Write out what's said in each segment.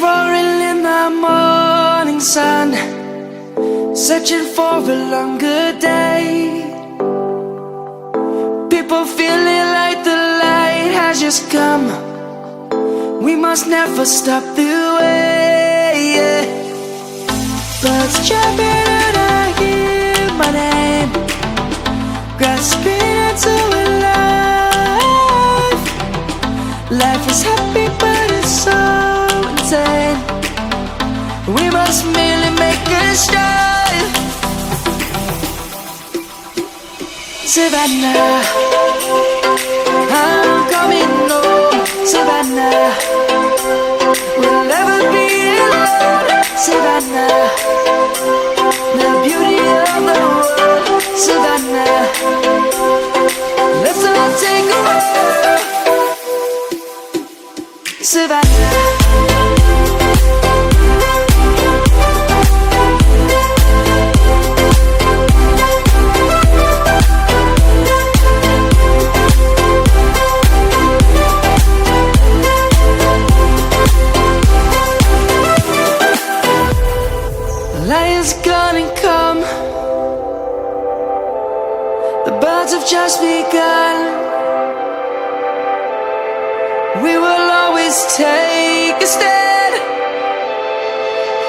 roaring in the morning sun, searching for a longer day. People feeling like the light has just come. We must never stop the way. Birds jumping and I hear my name, grasping into a life. Life is happy but it's so insane. We must merely make a start. Savannah, I'm coming home. Savannah, we'll never be alone. Savannah, the beauty of the world. Savannah, let's all take a walk. Savannah. Lion's gonna come. The birds have just begun. We will always take a stand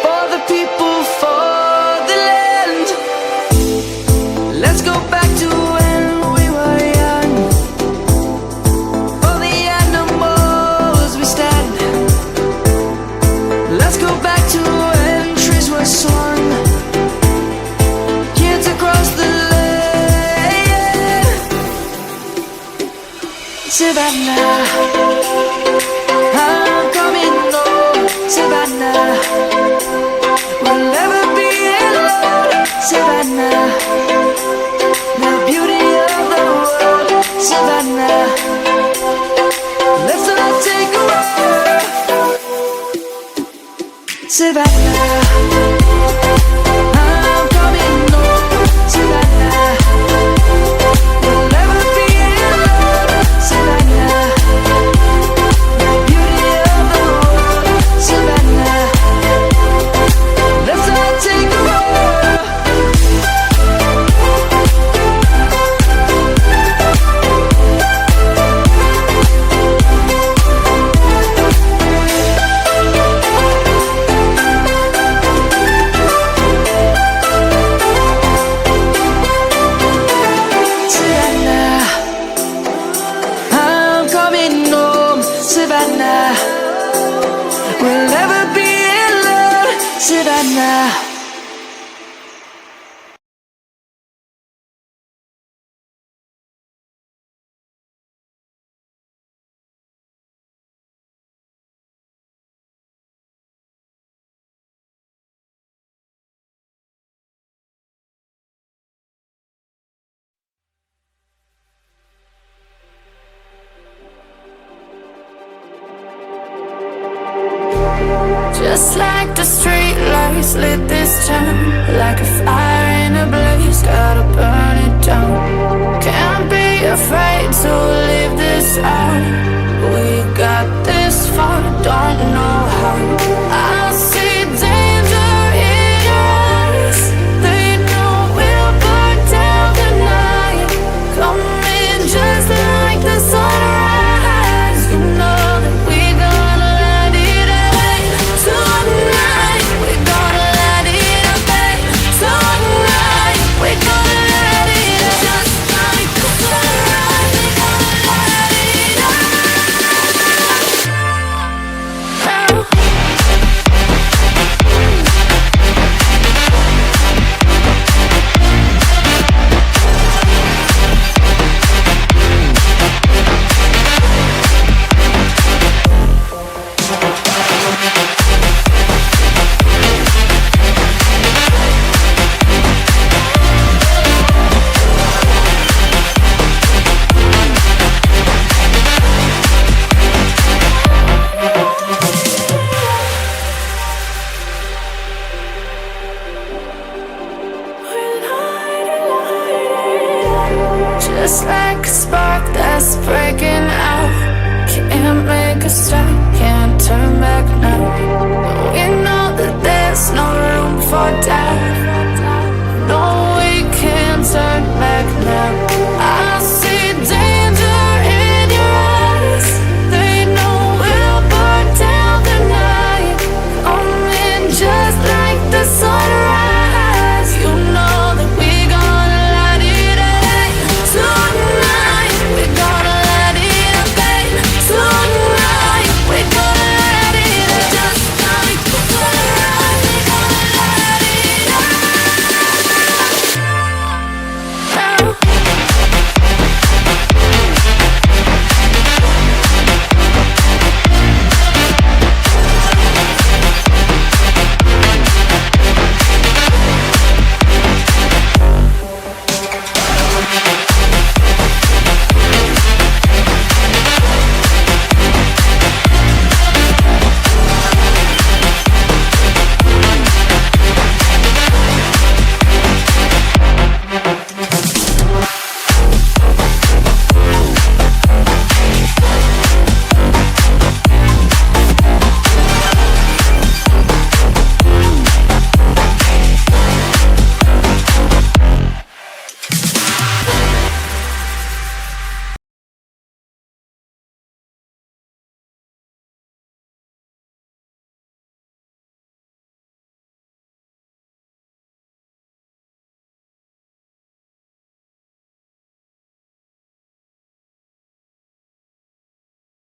for the people, for the land. Let's go back to when we were young. For the animals we stand. Let's go back to when trees were swung, kids across the land. Savannah, I'm coming home. Savannah, we'll never be alone. Savannah, the beauty of the world. Savannah, let's all take a walk. Savannah, I'm coming home. Savannah, we'll never be alone. Savannah, the beauty of the world. Savannah, let's all take a walk. Savannah, I'm coming home. Savannah, we'll never be alone. Savannah. Just like the street lights lit this town, like a fire in a blaze, gotta burn it down. Can't be afraid to leave this out. We got this far, don't know how. I see danger in us. They know we'll burn down the night. Coming just like the sunrise. You know that we gonna light it up. Tonight, we're gonna light it up. Tonight, we're gonna light it up. Just like the sunrise, we're gonna light it up. Just like a spark that's breaking out. Can't make a stop, can't turn back now. down.